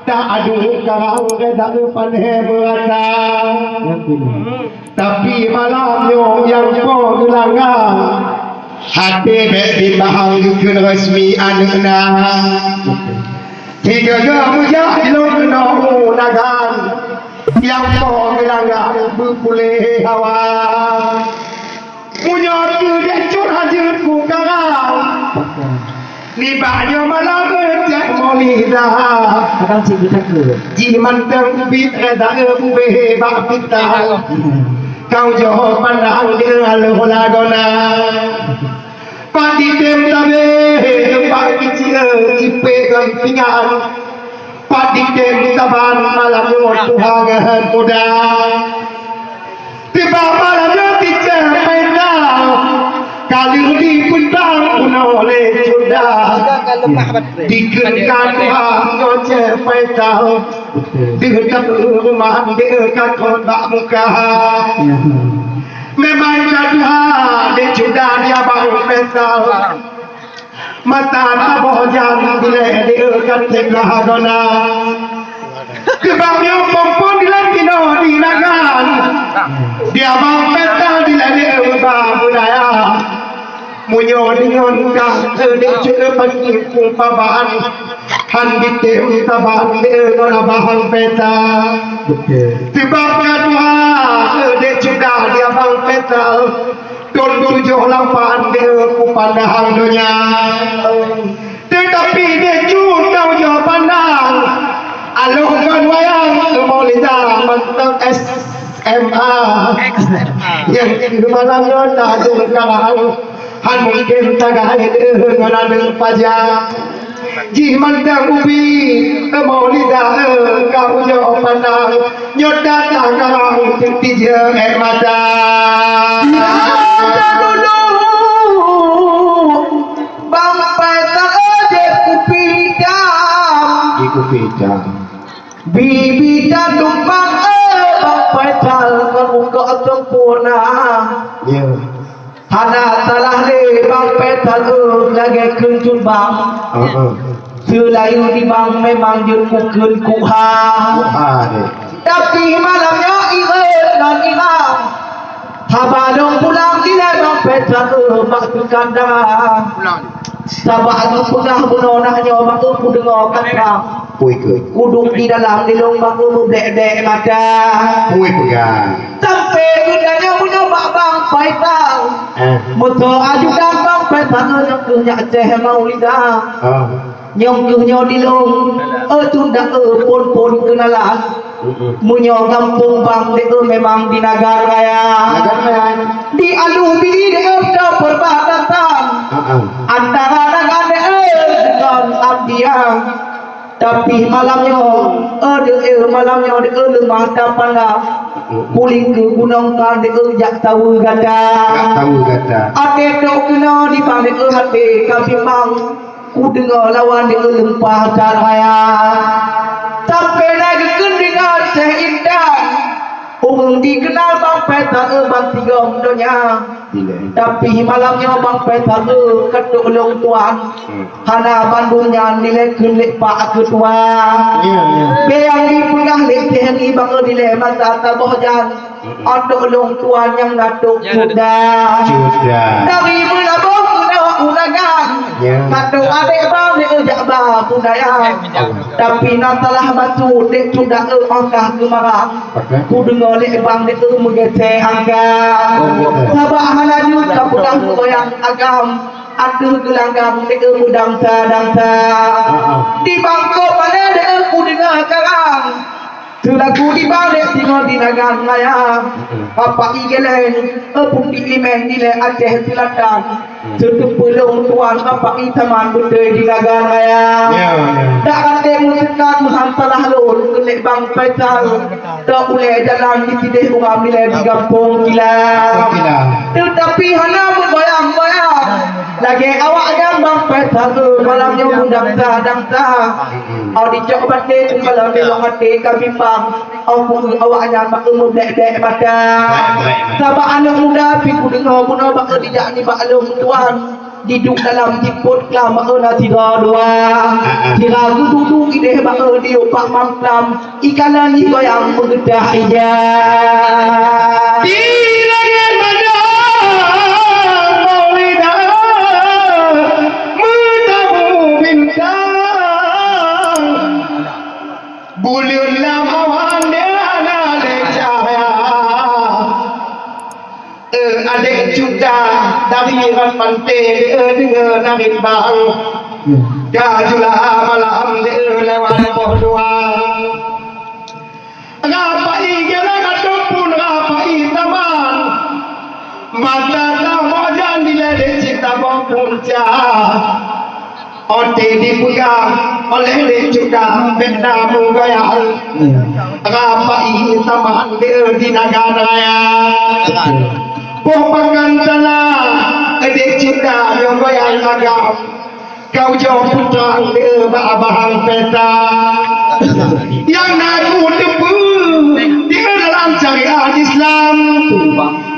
tak aduh karang tak pandai berata. Tapi malamnya yang kau gelangan hati bek timbang dukun resmi anakna. Tiga jam jalur no nagan yang kau gelangan berpulih hawa. Punya tu dia curhat ku karang. Ni banyak malam berjak molida. Akan sih kita ke. Jiman terbit ada bube bak kita. Kau jauh pandang dia lola gona. Padi dem tabe tempat kecil cipe gampingan. Padi dem taban malam Tuhan muda. Tiba malam bicara pedang. Kali ini pundang pun oleh sudah dikenkan ngoceh pedang. Dekat rumah dekat kontak muka. Memang jaduha dia sudah dia baru pedang. Mata taboh jam bila dekat sebelah dona. Kebangnya pompon di lantino di nagan. Dia bang peta di lantino budaya. Munyo dengan kah dek cek pagi kumpaban. Han bitem taban de gona bahang peta. Tiba kedua dek sudah dia bang peta. Don 78 de kupandang dunia. Tetapi dia juga jauh pandang. Alungan wayang Maulida mantap SMA yang malamnya tak ada kalang han mungkin tagay dengan ada pajak ji mantap ubi Maulida kau jauh pandang nyot datang kalang tiga mata Dulu bangpai tak ada kupidam. Kupidam. Bibi dan tumpang bangpai tal keruka sempurna. Hana salah le bangpai tal lagi kencun bang. Selayu di bang memang dia kukul kuha. Tapi malamnya irit dan imam. Habalong pulang di dalam peta mak kandang. Sabah tu pernah menonahnya mak tu dengar kata. Kuduk di dalam di lubang tu dek mata. Sampai gudanya punya mak bang paitang. Motor aju dan bang paitang yang punya ceh Maulida. Nyong di long tu dak pon kenalan. Munyo kampung bang de memang di negara raya. Di alu bili de perbatasan antara dengan dengan Abdiang. Tapi malamnya malamnya de lemah tapana kuling ke gunung kan de jak tahu gada. Ade dok kena di bang de hati kami bang ku dengar lawan de lempah caraya. Sampai lagi dengan seindah dikenal bang peta bang tiga dunia. Tapi malamnya bang peta ketuk long tuan hana Bandungnya nilai kulit pak ketua. Yang dipunggah lekeh ni bang nilai mata tabohjan ada long tuan yang datuk kuda. Dari melabung ulagan kata adik bang dia ejak bah budaya. Tapi natalah batu dek sudah angkah gemarang. Ku dengar dek bang dek mengece angka. Sabah halaju kapulang goyang agam. Ada gelanggang dek mudang ta. Di bangkok mana dek ku dengar karang. Sudah ku di balik tinggal di negara raya. Apa igelen pun di imen nilai Aceh Selatan. Tutup pelong tuan apa itaman betul di negara raya. Tak ada musikan hantalah lor kelek bang petal. Tak boleh jalan di tidih rumah nilai di kampung gila. Tetapi hana berbayang-bayang. Lagi awak yang bang petal malamnya undang dangta. Au dicok batik kalau di longate kami awaknya mak dek mata. Sabak anak muda pi ku dengar guna bak dijak ni bak long tuan. duduk dalam tiput kelam tira dua tira duduk ide di opak mamplam ikanan ni goyang mengedah ija di langit mana Maulida mentamu bintang bulanlah awan dia cahaya adik juga dari pantai dengar nangis bang gajulah malam lewat berdua rapai gila katupun rapai taman mata tawajan diledek cinta punca ote dipegang oleh dia juga benda mengayal rapai taman di negara raya Popakan tanah adik cinta yang goyang agam kau jauh putra abang peta yang naku debu dia dalam syariat Islam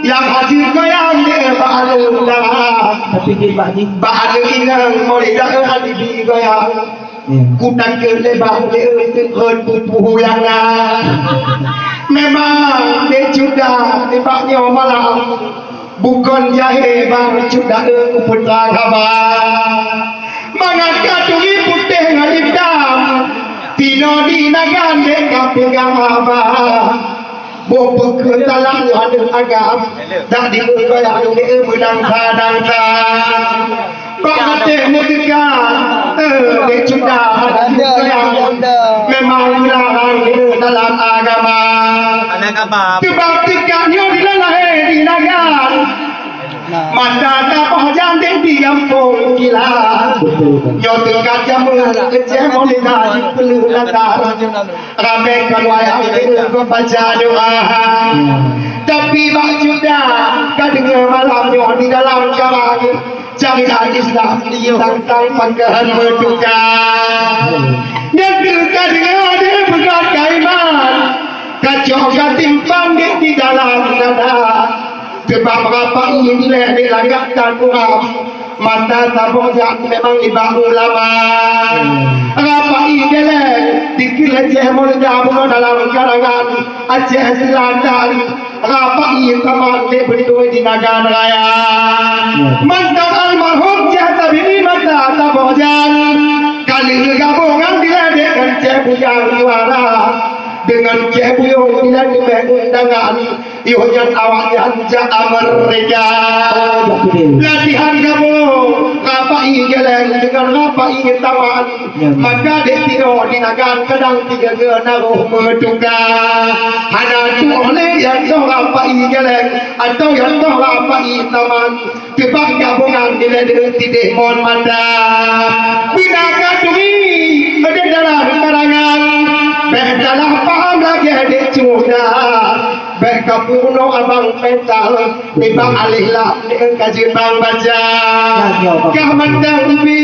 yang hadir goyang dia ba'alullah ba'al inang Maulida hadir goyang kudan ke lebar dia pupuh yang memang dia sudah tibaknya malam bukan jahe bang sudah putra khabar mengangkat tulis putih dengan hitam tino di nagan dia pegang abah bopuk ketalang ada agam dah dibergoyang dia berdangsa-dangsa Pakatih negekan dia sudah goyang memang larang dalam agama sebab tikaknya bila lahir di nagan mata tak pahajan dia diampung gila nyo dekat jamu kecil Maulida di perlu latar ramai kalwayang dia baca doa tapi bak sudah kau dengar malamnya di dalam kamar syariat Islam tentang pangkahan berduka yang dekat dengan dia berat kaiman kacau katimpang dia di dalam dada sebab berapa ini dia langgatkan kurang mata tabojak memang ibang ulama berapa ini dia dikir Aceh Maulida dalam karangan Aceh Selatan berapa ini teman dia berdua di negara raya mantan almarhum jasa bini mata tabojak kali gabungan dia dengan Cik Bujang Iwara dengan Cik Buyung bila diundangan iunya awaknya jaa mereka latihan kamu rapai geleng dengan rapai taman maka dia tidur di nagan kadang tiga naruh berduka hana tu oleh yang tahu rapai geleng atau yang tahu rapai taman sebab gabungan bila dia tidak mohon mata bila kadui ada dalam karangan dalam paham lagi adik sudah baik kapuno abang petal tiba alihlah dengan kaji bang baca kementang ubi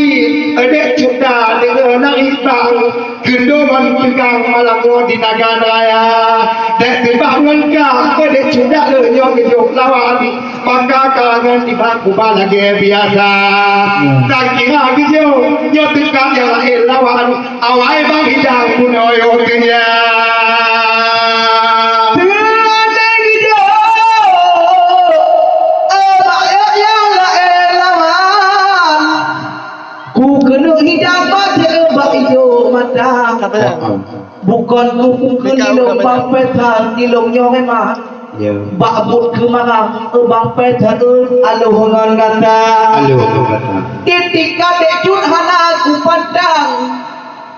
adik sudah dengan nangis bang gendoman pegang malam di negara raya dan tiba ngengkah adik sudah lenyok hidup lawan maka kalangan tiba kubah lagi biasa tak kira gitu nyok dekat yang lain lawan awal bang hidang punoyo kenya bukan kuku kelilung bang petan dilungnya memang bakbut kemarang bang petan aluhungan kata ketika decut hana ku pandang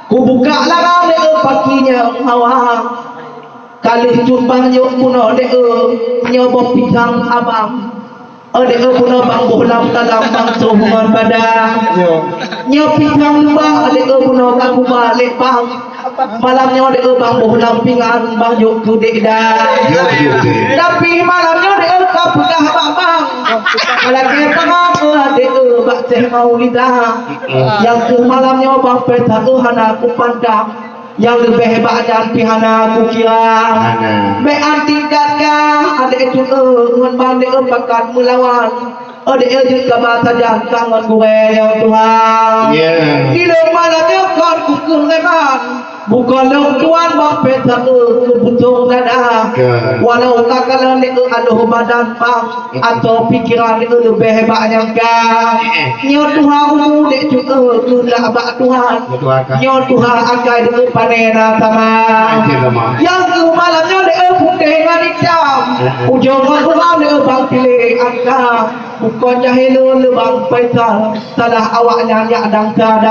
ku buka larang de pakinya awang kali cumbang nyok puno de nyoba pisang abang ade puno bang bolam dalam bang sohungan badan nyok pisang lembah ade puno kaku balik bang malamnya ada bang bohlam pingan bang juk kudek dah tapi malamnya ada kau pegang bang lagi pengapa ada bak Cik Maulida yang ke malamnya bang peta hana aku pandang yang lebih hebat dan pihana aku kira be antingkat kah ada itu ngan bang de bakat melawan Ada ejek kabar saja kangen gue ya Tuhan. Di mana kan kukur leman. Bukan tuan bapet kebutuhan dada. Walau tak kalau ni aduh badan bang atau pikiran ni lebih hebat yang kan. Nyo Tuhan umur dek juga gula bak Tuhan. Nyo Tuhan akan dek panena sama. Yang ke malamnya dek putih dengan hitam. Ujung orang dek bang pilih angka. Bukan jahil lebang paisal salah awaknya yak dangsa.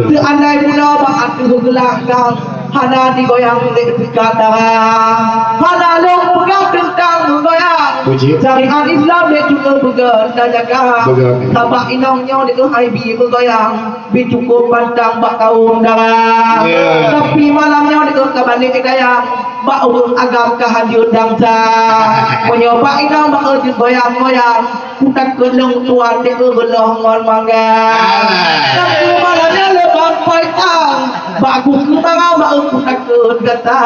Seandai pula bang atu gelakang hana digoyang dek dekat darah. Hana long pegang tentang menggoyang. Syariat Islam dek juga began dan jaga. Sabak inongnya dek haibi menggoyang. Bi cukup pantang bak kaum darah. Tapi malamnya dek kabalik dayang. Bak urus agam kehadir dangsa. Menyoba inong bak goyang-goyang. Kutak kelong tuan dek belah ngon mangga. Tapi malamnya lebang paitang. Bak aku kemarau bak aku takut kata.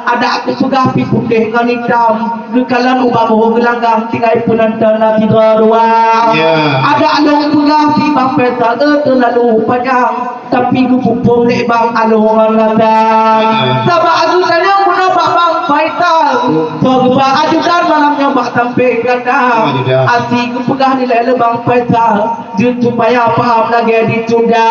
Ada aku pegapi putih dengan hitam. Gekalan ubah bawa gelanggang. Tinggal penonton nanti ruang. Ada alung pegapi bang peta terlalu panjang. Tapi ku pupung dek bang alungan kata. Sabak aku tanya guna bang paitang. Sobat ajudan malamnya bak sampai kata. Asik pegah nilai lebang paitang. Supaya paham lagi ditunda.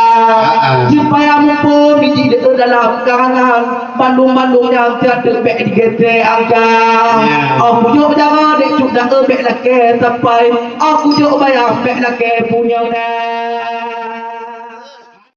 Supaya mumpung biji dalam karangan. Bandung-bandung yang tiada bek digete angkat. Aku jauh jangan dek cuk dah bek laki sampai. Aku jauh bayar bek laki punya nak.